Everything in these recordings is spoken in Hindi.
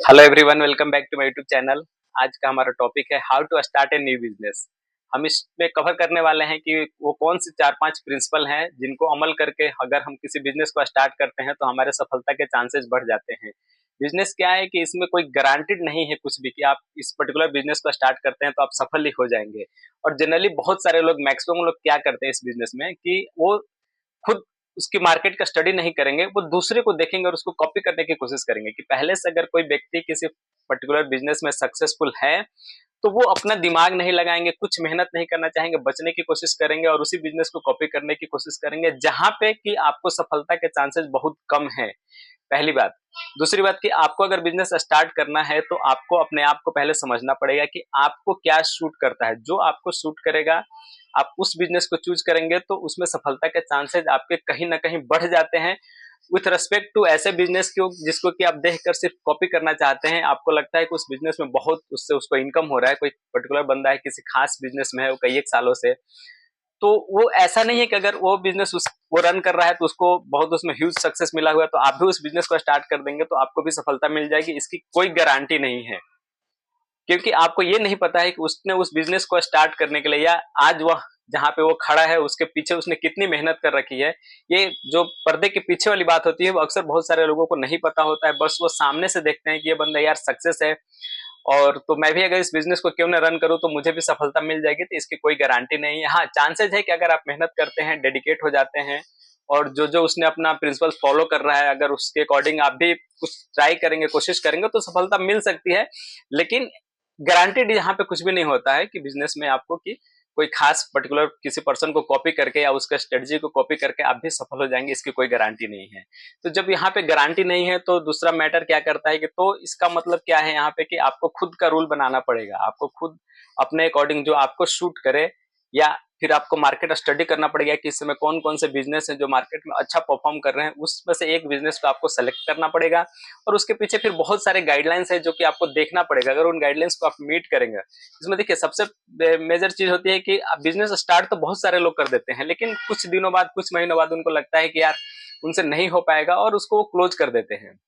Hello everyone, welcome back to my YouTube channel. आज का हमारा टॉपिक है how to start a new business. हम इसमें कवर करने वाले हैं कि वो कौन सी 4-5 प्रिंसिपल हैं जिनको अमल करके अगर हम किसी बिजनेस को स्टार्ट करते हैं तो हमारे सफलता के चांसेस बढ़ जाते हैं। बिजनेस क्या है कि इसमें कोई गारंटेड नहीं है कुछ भी कि आप इस पर्टिकुलर बिजनेस को स्टार्ट करते हैं तो आप सफल ही हो जाएंगे। और जनरली बहुत सारे लोग, मैक्सिमम लोग क्या करते हैं इस बिजनेस में कि वो खुद उसकी मार्केट का स्टडी नहीं करेंगे, वो दूसरे को देखेंगे और उसको कॉपी करने की कोशिश करेंगे कि पहले से अगर कोई व्यक्ति किसी पर्टिकुलर बिजनेस में सक्सेसफुल है तो वो अपना दिमाग नहीं लगाएंगे, कुछ मेहनत नहीं करना चाहेंगे, बचने की कोशिश करेंगे और उसी बिजनेस को कॉपी करने की कोशिश करेंगे जहां पे कि आपको सफलता के चांसेस बहुत कम है। पहली बात। दूसरी बात कि आपको अगर बिजनेस स्टार्ट करना है तो आपको अपने आप को पहले समझना पड़ेगा कि आपको क्या सूट करता है। जो आपको सूट करेगा आप उस बिजनेस को चूज करेंगे तो उसमें सफलता के चांसेस आपके कहीं ना कहीं बढ़ जाते हैं। विथ रेस्पेक्ट टू ऐसे बिजनेस को जिसको कि आप देखकर सिर्फ कॉपी करना चाहते हैं, आपको लगता है कि उस बिजनेस में बहुत उससे उसको इनकम हो रहा है, कोई पर्टिकुलर बंदा है किसी खास बिजनेस में है वो कई एक सालों से, तो वो ऐसा नहीं है कि अगर वो बिजनेस वो रन कर रहा है तो उसको बहुत उसमें ह्यूज सक्सेस मिला हुआ है तो आप भी उस बिजनेस को स्टार्ट कर देंगे तो आपको भी सफलता मिल जाएगी, इसकी कोई गारंटी नहीं है। क्योंकि आपको ये नहीं पता है कि उसने उस बिजनेस को स्टार्ट करने के लिए या आज वह जहाँ पे वो खड़ा है उसके पीछे उसने कितनी मेहनत कर रखी है। ये जो पर्दे के पीछे वाली बात होती है वो अक्सर बहुत सारे लोगों को नहीं पता होता है, बस वो सामने से देखते हैं कि ये बंदा यार सक्सेस है और तो मैं भी अगर इस बिजनेस को क्यों ना रन करूं तो मुझे भी सफलता मिल जाएगी, तो इसकी कोई गारंटी नहीं है। हाँ, चांसेस है कि अगर आप मेहनत करते हैं, डेडिकेट हो जाते हैं और जो जो उसने अपना प्रिंसिपल फॉलो कर रहा है अगर उसके अकॉर्डिंग आप भी कुछ ट्राई करेंगे, कोशिश करेंगे तो सफलता मिल सकती है। लेकिन गारंटेड यहाँ पे कुछ भी नहीं होता है कि बिजनेस में आपको कि कोई खास पर्टिकुलर किसी पर्सन को कॉपी करके या उसका स्ट्रेटजी को कॉपी करके आप भी सफल हो जाएंगे, इसकी कोई गारंटी नहीं है। तो जब यहाँ पे गारंटी नहीं है तो दूसरा मैटर क्या करता है कि तो इसका मतलब क्या है यहाँ पे कि आपको खुद का रूल बनाना पड़ेगा, आपको खुद अपने अकॉर्डिंग जो आपको शूट करे, या फिर आपको मार्केट स्टडी करना पड़ेगा कि इस समय कौन कौन से बिजनेस है जो मार्केट में अच्छा परफॉर्म कर रहे हैं, उसमें से एक बिजनेस को आपको सेलेक्ट करना पड़ेगा। और उसके पीछे फिर बहुत सारे गाइडलाइंस है जो कि आपको देखना पड़ेगा, अगर उन गाइडलाइंस को आप मीट करेंगे। इसमें देखिए सबसे मेजर चीज होती है कि बिजनेस स्टार्ट तो बहुत सारे लोग कर देते हैं लेकिन कुछ दिनों बाद, कुछ महीनों बाद उनको लगता है कि यार उनसे नहीं हो पाएगा और उसको वो क्लोज कर देते हैं।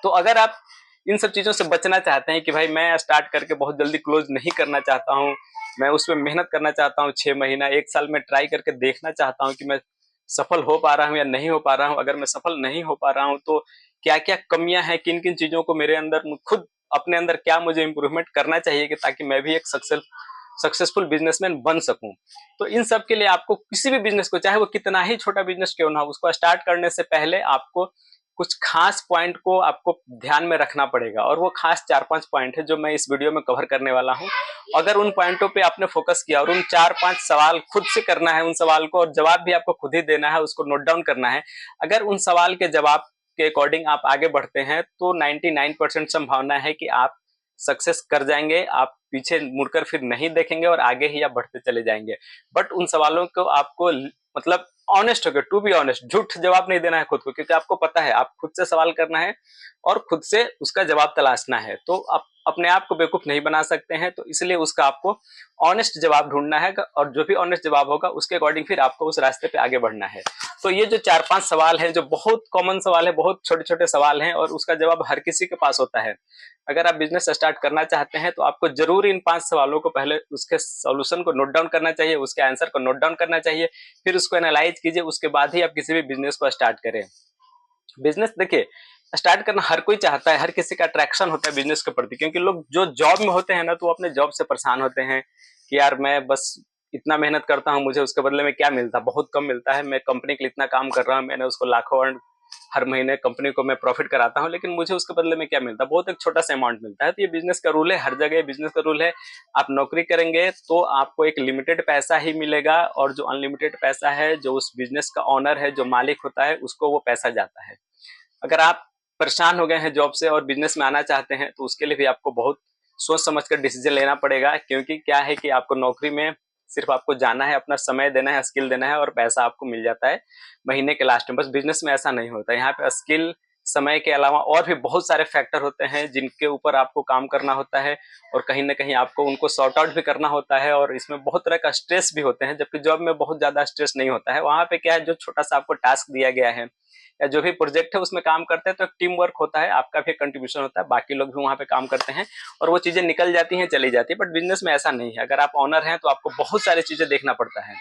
तो अगर आप इन सब चीजों से बचना चाहते हैं कि भाई मैं स्टार्ट करके बहुत जल्दी क्लोज नहीं करना चाहता हूँ, मैं उसमें मेहनत करना चाहता हूँ, 6 महीना 1 साल में ट्राई करके देखना चाहता हूँ कि मैं सफल हो पा रहा हूँ या नहीं हो पा रहा हूँ, अगर मैं सफल नहीं हो पा रहा हूँ तो क्या क्या कमियां हैं, किन किन चीजों को मेरे अंदर खुद अपने अंदर क्या मुझे इंप्रूवमेंट करना चाहिए कि ताकि मैं भी एक सक्सेसफुल बिजनेसमैन बन सकूं। तो इन सब के लिए आपको किसी भी बिजनेस को, चाहे वो कितना ही छोटा बिजनेस क्यों ना हो, उसको स्टार्ट करने से पहले आपको कुछ खास पॉइंट को आपको ध्यान में रखना पड़ेगा और वो खास 4-5 पॉइंट है जो मैं इस वीडियो में कवर करने वाला हूं। अगर उन पॉइंटों पे आपने फोकस किया और उन 4-5 सवाल खुद से करना है, उन सवाल को और जवाब भी आपको खुद ही देना है, उसको नोट डाउन करना है। अगर उन सवाल के जवाब के अकॉर्डिंग आप आगे बढ़ते हैं तो 99% संभावना है कि आप सक्सेस कर जाएंगे, आप पीछे मुड़कर फिर नहीं देखेंगे और आगे ही आप बढ़ते चले जाएंगे। बट उन सवालों को आपको मतलब ऑनेस्ट होकर, टू बी ऑनेस्ट, झूठ जवाब नहीं देना है खुद को, क्योंकि आपको पता है आप खुद से सवाल करना है और खुद से उसका जवाब तलाशना है। तो आप अपने आप को बेवकूफ नहीं बना सकते हैं, तो इसलिए उसका आपको ऑनेस्ट जवाब ढूंढना है और जो भी ऑनेस्ट जवाब होगा उसके अकॉर्डिंग फिर आपको उस रास्ते पे आगे बढ़ना है। तो ये जो 4-5 सवाल हैं जो बहुत कॉमन सवाल है, बहुत छोटे छोटे सवाल हैं और उसका जवाब हर किसी के पास होता है। अगर आप बिजनेस स्टार्ट करना चाहते हैं तो आपको जरूर इन 5 सवालों को पहले उसके सॉल्यूशन को नोट डाउन करना चाहिए, उसके आंसर को नोट डाउन करना चाहिए, फिर उसको एनालाइज कीजिए, उसके बाद ही आप किसी भी बिजनेस को स्टार्ट करें। बिजनेस देखिए स्टार्ट करना हर कोई चाहता है, हर किसी का अट्रैक्शन होता है बिजनेस के प्रति, क्योंकि लोग जो जॉब में होते हैं ना तो वो अपने जॉब से परेशान होते हैं कि यार मैं बस इतना मेहनत करता हूँ, मुझे उसके बदले में क्या मिलता है, बहुत कम मिलता है, मैं कंपनी के लिए इतना काम कर रहा हूँ, मैंने उसको लाखों अर्न, हर महीने कंपनी को मैं प्रॉफिट कराता हूँ, लेकिन मुझे उसके बदले में क्या मिलता है, बहुत एक छोटा सा अमाउंट मिलता है। तो ये बिजनेस का रूल है, हर जगह बिजनेस का रूल है। आप नौकरी करेंगे तो आपको एक लिमिटेड पैसा ही मिलेगा और जो अनलिमिटेड पैसा है, जो उस बिजनेस का ऑनर है, जो मालिक होता है, उसको वो पैसा जाता है। अगर आप परेशान हो गए हैं जॉब से और बिजनेस में आना चाहते हैं तो उसके लिए भी आपको बहुत सोच समझ कर डिसीजन लेना पड़ेगा, क्योंकि क्या है कि आपको नौकरी में सिर्फ आपको जाना है, अपना समय देना है, स्किल देना है और पैसा आपको मिल जाता है महीने के लास्ट में। बस बिजनेस में ऐसा नहीं होता, यहाँ पे स्किल समय के अलावा और भी बहुत सारे फैक्टर होते हैं जिनके ऊपर आपको काम करना होता है और कहीं न कहीं आपको उनको सॉर्ट आउट भी करना होता है और इसमें बहुत तरह का स्ट्रेस भी होते हैं, जबकि जॉब में बहुत ज़्यादा स्ट्रेस नहीं होता है। वहाँ पे क्या है, जो छोटा-सा आपको टास्क दिया गया है या जो भी प्रोजेक्ट है उसमें काम करते हैं तो एक टीम वर्क होता है, आपका भी कंट्रीब्यूशन होता है, बाकी लोग भी वहाँ पे काम करते हैं और वो चीज़ें निकल जाती हैं, चली जाती है। बट बिज़नेस में ऐसा नहीं है, अगर आप ओनर हैं तो आपको बहुत सारी चीज़ें देखना पड़ता है।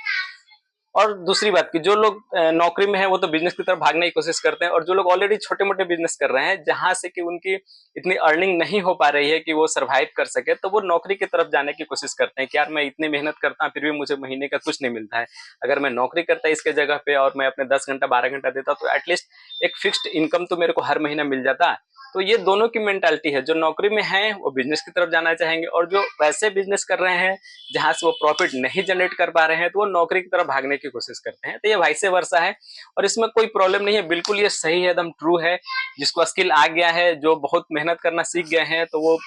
और दूसरी बात कि जो लोग नौकरी में है वो तो बिजनेस की तरफ भागने की कोशिश करते हैं और जो लोग ऑलरेडी छोटे-मोटे बिजनेस कर रहे हैं जहाँ से कि उनकी इतनी अर्निंग नहीं हो पा रही है कि वो सर्वाइव कर सके, तो वो नौकरी की तरफ जाने की कोशिश करते हैं कि यार मैं इतनी मेहनत करता हूँ फिर भी मुझे महीने का कुछ नहीं मिलता है। अगर मैं नौकरी करता इसके जगह पे और मैं अपने 10 घंटा 12 घंटा देता तो एटलीस्ट एक फिक्स्ड इनकम तो मेरे को हर महीना मिल जाता। तो ये दोनों की मेंटालिटी है, जो नौकरी में है वो बिजनेस की तरफ जाना चाहेंगे और जो वैसे बिजनेस कर रहे हैं जहां से वो प्रॉफिट नहीं जनरेट कर पा रहे हैं तो वो नौकरी की तरफ भागने की कोशिश करते हैं। तो ये वाइस वर्सा है और इसमें कोई प्रॉब्लम नहीं है, बिल्कुल ये सही है, एकदम ट्रू है। जिसको स्किल आ गया है, जो बहुत मेहनत करना सीख गए हैं, तो वो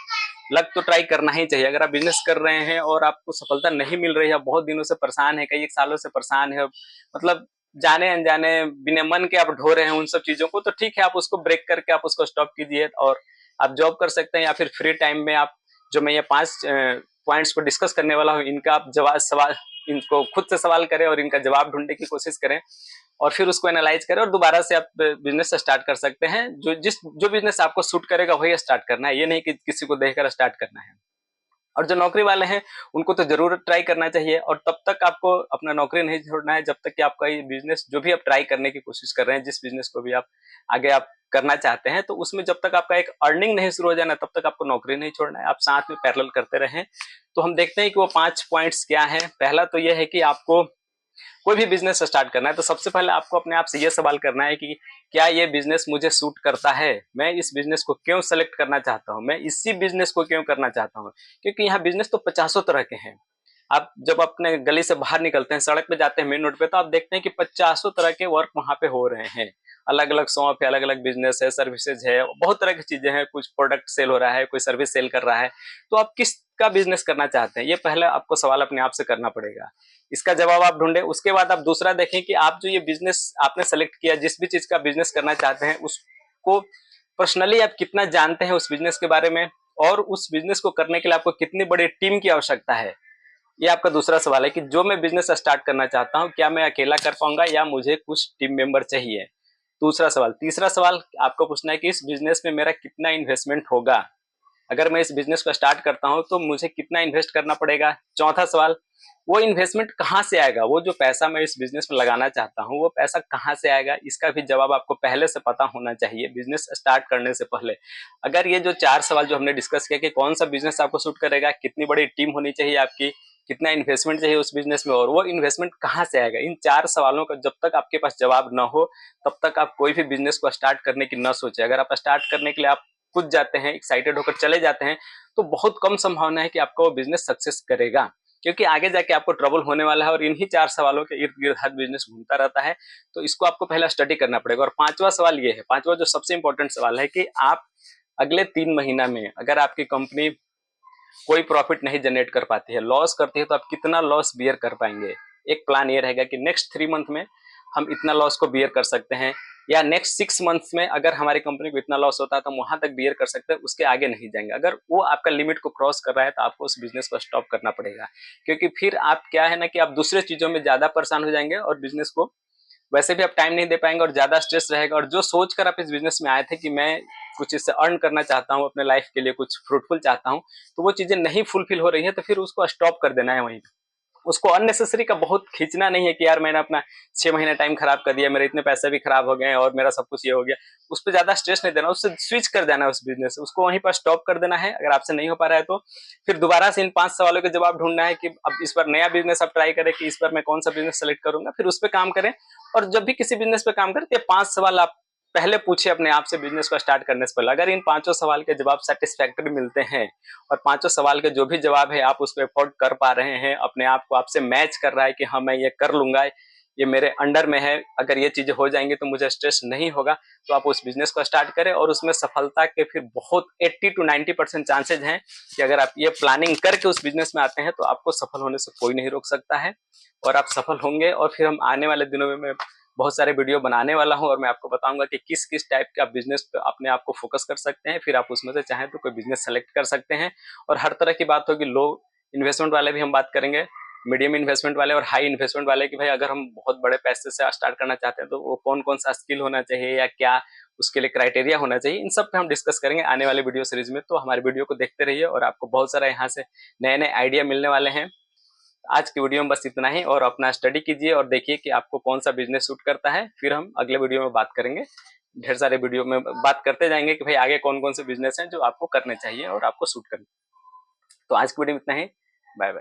लग तो ट्राई करना ही चाहिए। अगर आप बिजनेस कर रहे हैं और आपको सफलता नहीं मिल रही है, बहुत दिनों से परेशान है, कई एक सालों से परेशान है, मतलब जाने अनजाने बिना मन के आप ढो रहे हैं उन सब चीजों को, तो ठीक है, आप उसको ब्रेक करके आप उसको स्टॉप कीजिए और आप जॉब कर सकते हैं या फिर फ्री टाइम में आप जो मैं ये 5 पॉइंट्स को डिस्कस करने वाला हूँ इनका आप जवाब सवाल इनको खुद से सवाल करें और इनका जवाब ढूंढने की कोशिश करें और फिर उसको एनालाइज करें और दोबारा से आप बिजनेस स्टार्ट कर सकते हैं। जो बिजनेस आपको सूट करेगा वही स्टार्ट करना है, ये नहीं कि किसी को देखकर स्टार्ट करना है। और जो नौकरी वाले हैं उनको तो जरूर ट्राई करना चाहिए और तब तक आपको अपना नौकरी नहीं छोड़ना है जब तक कि आपका ये बिजनेस जो भी आप ट्राई करने की कोशिश कर रहे हैं, जिस बिजनेस को भी आप आगे आप करना चाहते हैं, तो उसमें जब तक आपका एक अर्निंग नहीं शुरू हो जाना तब तक आपको नौकरी नहीं छोड़ना है, आप साथ में पैरेलल करते रहें। तो हम देखते हैं कि वो 5 पॉइंट्स क्या है। पहला तो ये है कि आपको कोई भी बिजनेस स्टार्ट करना है तो सबसे पहले आपको अपने आप से ये सवाल करना है कि क्या ये बिजनेस मुझे सूट करता है, मैं इस बिजनेस को क्यों सेलेक्ट करना चाहता हूँ, मैं इसी बिजनेस को क्यों करना चाहता हूँ। क्योंकि यहाँ बिजनेस तो पचासों तरह के हैं। आप जब अपने गली से बाहर निकलते हैं, सड़क पे जाते हैं, मेन रोड पे, तो आप देखते हैं कि पचासों तरह के वर्क वहां पे हो रहे हैं। अलग अलग शॉप है, अलग अलग बिजनेस है, सर्विसेज है, बहुत तरह की चीजें हैं, कुछ प्रोडक्ट सेल हो रहा है, कोई सर्विस सेल कर रहा है। तो आप किस का बिजनेस करना चाहते हैं, ये पहले आपको सवाल अपने आप से करना पड़ेगा। इसका जवाब आप ढूंढे, उसके बाद आप दूसरा देखें कि आप जो ये बिजनेस आपने सेलेक्ट किया, जिस भी चीज का बिजनेस करना चाहते हैं, उसको पर्सनली आप कितना जानते हैं उस बिजनेस के बारे में और उस बिजनेस को करने के लिए आपको कितनी बड़ी टीम की आवश्यकता है। ये आपका दूसरा सवाल है कि जो मैं बिजनेस स्टार्ट करना चाहता हूँ क्या मैं अकेला कर पाऊंगा या मुझे कुछ टीम मेंबर चाहिए। दूसरा सवाल। तीसरा सवाल आपको पूछना है कि इस बिजनेस में मेरा कितना इन्वेस्टमेंट होगा, अगर मैं इस बिजनेस को स्टार्ट करता हूं तो मुझे कितना इन्वेस्ट करना पड़ेगा। चौथा सवाल, वो इन्वेस्टमेंट कहाँ से आएगा, वो जो पैसा मैं इस बिजनेस में लगाना चाहता हूँ वो पैसा कहाँ से आएगा, इसका भी जवाब आपको पहले से पता होना चाहिए बिजनेस स्टार्ट करने से पहले। अगर ये जो 4 सवाल जो हमने डिस्कस किया कि कौन सा बिजनेस आपको सूट करेगा, कितनी बड़ी टीम होनी चाहिए आपकी, कितना इन्वेस्टमेंट चाहिए उस बिजनेस में और वो इन्वेस्टमेंट कहाँ से आएगा, इन 4 सवालों का जब तक आपके पास जवाब ना हो तब तक आप कोई भी बिजनेस को स्टार्ट करने की न सोचे। अगर आप स्टार्ट करने के लिए आप कूद जाते हैं, एक्साइटेड होकर चले जाते हैं, तो बहुत कम संभावना है कि आपका वो बिजनेस सक्सेस करेगा, क्योंकि आगे जाके आपको ट्रबल होने वाला है और इन्हीं 4 सवालों के इर्द गिर्द हर बिजनेस घूमता रहता है। तो इसको आपको पहला स्टडी करना पड़ेगा। और पांचवा सवाल ये है, पांचवा जो सबसे इंपॉर्टेंट सवाल है कि आप अगले 3 महीना में अगर आपकी कंपनी कोई प्रॉफिट नहीं जनरेट कर पाती है, लॉस करती है, तो आप कितना लॉस बियर कर पाएंगे। एक प्लान ये रहेगा कि नेक्स्ट 3 मंथ में हम इतना लॉस को बियर कर सकते हैं, या नेक्स्ट 6 मंथ्स में अगर हमारी कंपनी को इतना लॉस होता है तो हम वहां तक बियर कर सकते हैं, उसके आगे नहीं जाएंगे। अगर वो आपका लिमिट को क्रॉस कर रहा है तो आपको उस बिजनेस को स्टॉप करना पड़ेगा, क्योंकि फिर आप क्या है ना कि आप दूसरे चीजों में ज्यादा परेशान हो जाएंगे और बिजनेस को वैसे भी आप टाइम नहीं दे पाएंगे और ज्यादा स्ट्रेस रहेगा। और जो सोच कर आप इस बिजनेस में आए थे कि मैं कुछ इससे अर्न करना चाहता हूँ, अपने लाइफ के लिए कुछ फ्रूटफुल चाहता हूँ, तो वो चीजें नहीं फुलफिल हो रही है, तो फिर उसको स्टॉप कर देना है वहीं। उसको अननेसेसरी का बहुत खींचना नहीं है कि यार मैंने अपना 6 महीने टाइम खराब कर दिया, मेरे इतने पैसे भी खराब हो गए और मेरा सब कुछ ये हो गया, उस पर ज्यादा स्ट्रेस नहीं देना, उससे स्विच कर देना है उस बिजनेस से, उसको वहीं पर स्टॉप कर देना है। अगर आपसे नहीं हो पा रहा है तो फिर दोबारा से इन 5 सवालों के जवाब ढूंढना है कि अब इस बार नया बिजनेस आप ट्राई करें कि इस बार मैं कौन सा बिजनेस सेलेक्ट करूंगा, फिर उस पर काम करें। और जब भी किसी बिजनेस पे काम करें तो 5 सवाल आप पहले पूछे अपने आप से बिजनेस को स्टार्ट करने से पहले। अगर इन 5 सवाल के जवाब सेटिस्फैक्टरी मिलते हैं और 5 सवाल के जो भी जवाब है आप उसको एफोर्ड कर पा रहे हैं, अपने आप को आपसे मैच कर रहा है कि हाँ मैं ये कर लूंगा, ये मेरे अंडर में है, अगर ये चीजें हो जाएंगी तो मुझे स्ट्रेस नहीं होगा, तो आप उस बिजनेस को स्टार्ट करें। और उसमें सफलता के फिर बहुत 80 to 90% चांसेज हैं कि अगर आप ये प्लानिंग करके उस बिजनेस में आते हैं तो आपको सफल होने से कोई नहीं रोक सकता है और आप सफल होंगे। और फिर हम आने वाले दिनों में मैं बहुत सारे वीडियो बनाने वाला हूँ और मैं आपको बताऊंगा कि किस किस टाइप का बिजनेस पे अपने आप को फोकस कर सकते हैं, फिर आप उसमें से चाहें तो कोई बिजनेस सेलेक्ट कर सकते हैं। और हर तरह की बात होगी, लो इन्वेस्टमेंट वाले भी हम बात करेंगे, मीडियम इन्वेस्टमेंट वाले और हाई इन्वेस्टमेंट वाले, कि भाई अगर हम बहुत बड़े पैसे से स्टार्ट करना चाहते हैं तो वो कौन कौन सा स्किल होना चाहिए या क्या उसके लिए क्राइटेरिया होना चाहिए, इन सब पे हम डिस्कस करेंगे आने वाले वीडियो सीरीज में। तो हमारे वीडियो को देखते रहिए और आपको बहुत सारा यहाँ से नए नए आइडिया मिलने वाले हैं। आज की वीडियो में बस इतना ही, और अपना स्टडी कीजिए और देखिए कि आपको कौन सा बिजनेस सूट करता है, फिर हम अगले वीडियो में बात करेंगे। ढेर सारे वीडियो में बात करते जाएंगे कि भाई आगे कौन कौन से बिजनेस हैं जो आपको करने चाहिए और आपको सूट करने। तो आज की वीडियो में इतना ही। Bye bye.